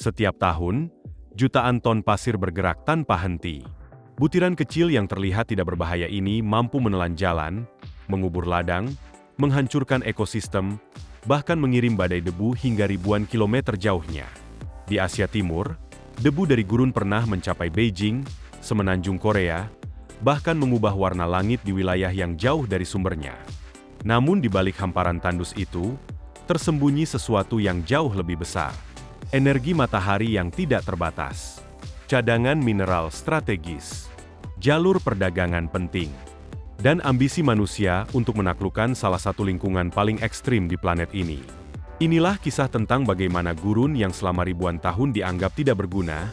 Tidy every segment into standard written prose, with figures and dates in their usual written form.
Setiap tahun, jutaan ton pasir bergerak tanpa henti. Butiran kecil yang terlihat tidak berbahaya ini mampu menelan jalan, mengubur ladang, menghancurkan ekosistem, bahkan mengirim badai debu hingga ribuan kilometer jauhnya. Di Asia Timur, debu dari gurun pernah mencapai Beijing, semenanjung Korea, bahkan mengubah warna langit di wilayah yang jauh dari sumbernya. Namun di balik hamparan tandus itu, tersembunyi sesuatu yang jauh lebih besar. Energi matahari yang tidak terbatas. Cadangan mineral strategis. Jalur perdagangan penting. Dan ambisi manusia untuk menaklukkan salah satu lingkungan paling ekstrim di planet ini. Inilah kisah tentang bagaimana gurun yang selama ribuan tahun dianggap tidak berguna,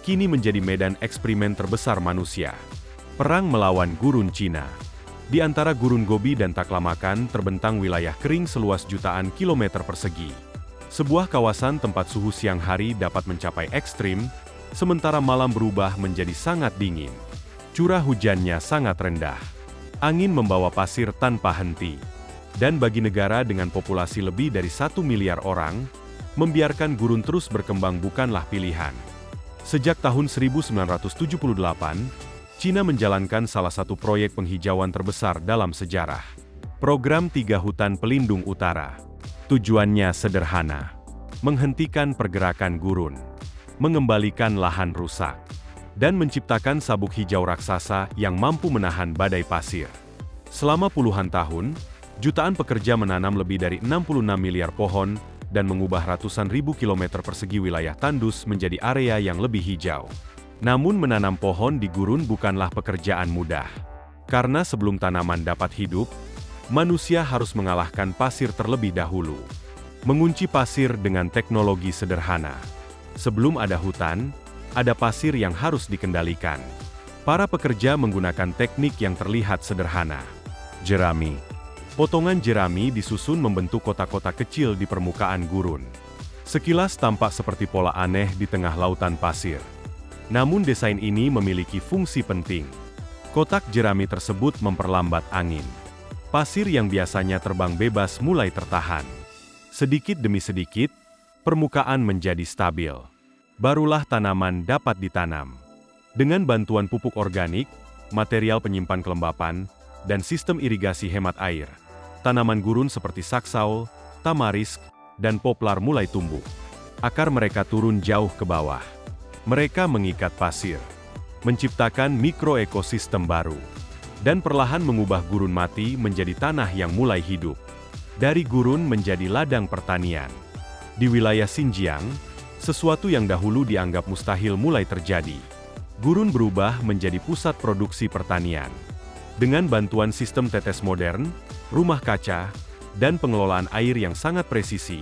kini menjadi medan eksperimen terbesar manusia. Perang melawan gurun Cina. Di antara gurun Gobi dan Taklamakan terbentang wilayah kering seluas jutaan kilometer persegi. Sebuah kawasan tempat suhu siang hari dapat mencapai ekstrim, sementara malam berubah menjadi sangat dingin. Curah hujannya sangat rendah. Angin membawa pasir tanpa henti. Dan bagi negara dengan populasi lebih dari 1 miliar orang, membiarkan gurun terus berkembang bukanlah pilihan. Sejak tahun 1978, Cina menjalankan salah satu proyek penghijauan terbesar dalam sejarah. Program 3 Hutan Pelindung Utara. Tujuannya sederhana, menghentikan pergerakan gurun, mengembalikan lahan rusak, dan menciptakan sabuk hijau raksasa yang mampu menahan badai pasir. Selama puluhan tahun, jutaan pekerja menanam lebih dari 66 miliar pohon dan mengubah ratusan ribu kilometer persegi wilayah tandus menjadi area yang lebih hijau. Namun menanam pohon di gurun bukanlah pekerjaan mudah. Karena sebelum tanaman dapat hidup, manusia harus mengalahkan pasir terlebih dahulu. Mengunci pasir dengan teknologi sederhana. Sebelum ada hutan, ada pasir yang harus dikendalikan. Para pekerja menggunakan teknik yang terlihat sederhana. Jerami. Potongan jerami disusun membentuk kotak-kotak kecil di permukaan gurun. Sekilas tampak seperti pola aneh di tengah lautan pasir. Namun desain ini memiliki fungsi penting. Kotak jerami tersebut memperlambat angin. Pasir yang biasanya terbang bebas mulai tertahan. Sedikit demi sedikit, permukaan menjadi stabil. Barulah tanaman dapat ditanam. Dengan bantuan pupuk organik, material penyimpan kelembapan, dan sistem irigasi hemat air, tanaman gurun seperti saksau, tamarisk, dan poplar mulai tumbuh. Akar mereka turun jauh ke bawah. Mereka mengikat pasir, menciptakan mikroekosistem baru, dan perlahan mengubah gurun mati menjadi tanah yang mulai hidup. Dari gurun menjadi ladang pertanian. Di wilayah Xinjiang, sesuatu yang dahulu dianggap mustahil mulai terjadi. Gurun berubah menjadi pusat produksi pertanian. Dengan bantuan sistem tetes modern, rumah kaca, dan pengelolaan air yang sangat presisi,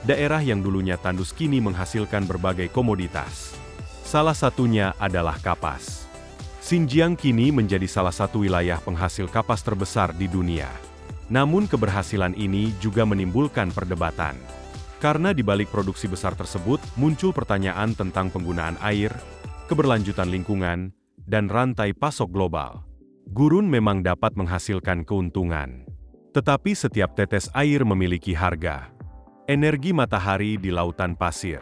daerah yang dulunya tandus kini menghasilkan berbagai komoditas. Salah satunya adalah kapas. Xinjiang kini menjadi salah satu wilayah penghasil kapas terbesar di dunia. Namun keberhasilan ini juga menimbulkan perdebatan. Karena di balik produksi besar tersebut muncul pertanyaan tentang penggunaan air, keberlanjutan lingkungan, dan rantai pasok global. Gurun memang dapat menghasilkan keuntungan. Tetapi setiap tetes air memiliki harga. Energi matahari di lautan pasir.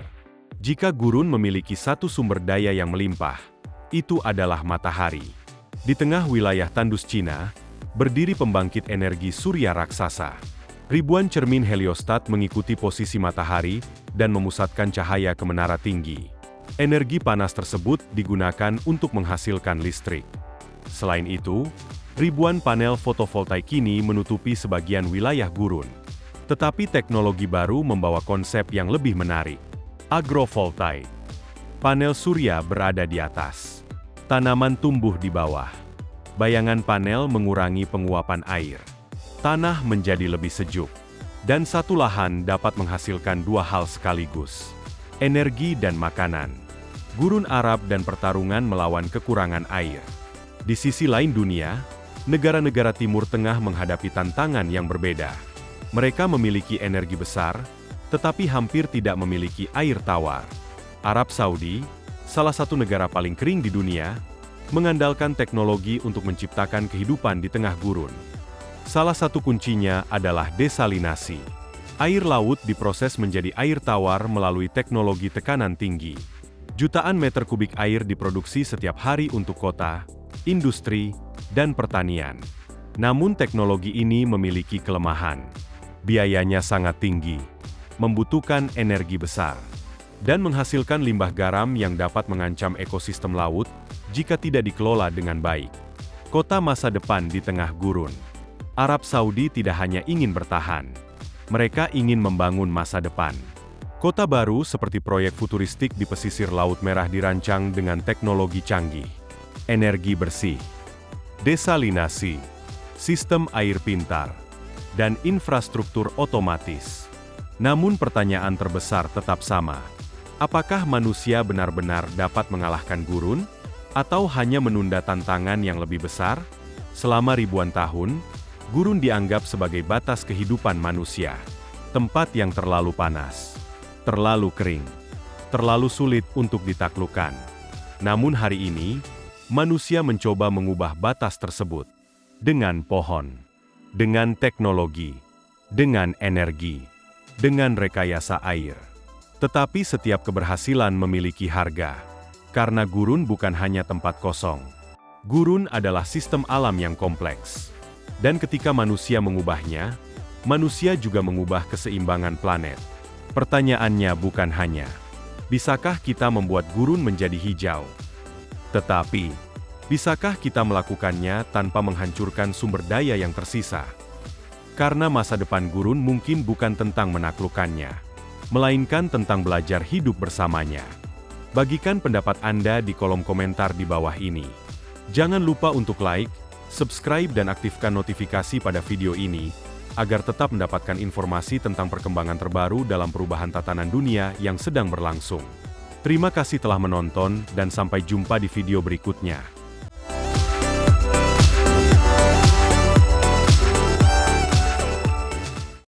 Jika gurun memiliki satu sumber daya yang melimpah, itu adalah matahari. Di tengah wilayah tandus Cina, berdiri pembangkit energi surya raksasa. Ribuan cermin heliostat mengikuti posisi matahari dan memusatkan cahaya ke menara tinggi. Energi panas tersebut digunakan untuk menghasilkan listrik. Selain itu, ribuan panel fotovoltaik kini menutupi sebagian wilayah gurun. Tetapi teknologi baru membawa konsep yang lebih menarik. Agrovoltaik. Panel surya berada di atas. Tanaman tumbuh di bawah. Bayangan panel mengurangi penguapan air. Tanah menjadi lebih sejuk. Dan satu lahan dapat menghasilkan dua hal sekaligus. Energi dan makanan. Gurun Arab dan pertarungan melawan kekurangan air. Di sisi lain dunia, negara-negara Timur Tengah menghadapi tantangan yang berbeda. Mereka memiliki energi besar, tetapi hampir tidak memiliki air tawar. Arab Saudi, salah satu negara paling kering di dunia, mengandalkan teknologi untuk menciptakan kehidupan di tengah gurun. Salah satu kuncinya adalah desalinasi. Air laut diproses menjadi air tawar melalui teknologi tekanan tinggi. Jutaan meter kubik air diproduksi setiap hari untuk kota, industri, dan pertanian. Namun teknologi ini memiliki kelemahan. Biayanya sangat tinggi, membutuhkan energi besar, dan menghasilkan limbah garam yang dapat mengancam ekosistem laut jika tidak dikelola dengan baik. Kota masa depan di tengah gurun. Arab Saudi tidak hanya ingin bertahan, mereka ingin membangun masa depan. Kota baru seperti proyek futuristik di pesisir Laut Merah dirancang dengan teknologi canggih, energi bersih, desalinasi, sistem air pintar, dan infrastruktur otomatis. Namun pertanyaan terbesar tetap sama. Apakah manusia benar-benar dapat mengalahkan gurun? Atau hanya menunda tantangan yang lebih besar? Selama ribuan tahun, gurun dianggap sebagai batas kehidupan manusia. Tempat yang terlalu panas, terlalu kering, terlalu sulit untuk ditaklukkan. Namun hari ini, manusia mencoba mengubah batas tersebut. Dengan pohon, dengan teknologi, dengan energi, dengan rekayasa air. Tetapi setiap keberhasilan memiliki harga. Karena gurun bukan hanya tempat kosong. Gurun adalah sistem alam yang kompleks. Dan ketika manusia mengubahnya, manusia juga mengubah keseimbangan planet. Pertanyaannya bukan hanya, bisakah kita membuat gurun menjadi hijau? Tetapi, bisakah kita melakukannya tanpa menghancurkan sumber daya yang tersisa? Karena masa depan gurun mungkin bukan tentang menaklukkannya, melainkan tentang belajar hidup bersamanya. Bagikan pendapat Anda di kolom komentar di bawah ini. Jangan lupa untuk like, subscribe dan aktifkan notifikasi pada video ini, agar tetap mendapatkan informasi tentang perkembangan terbaru dalam perubahan tatanan dunia yang sedang berlangsung. Terima kasih telah menonton dan sampai jumpa di video berikutnya.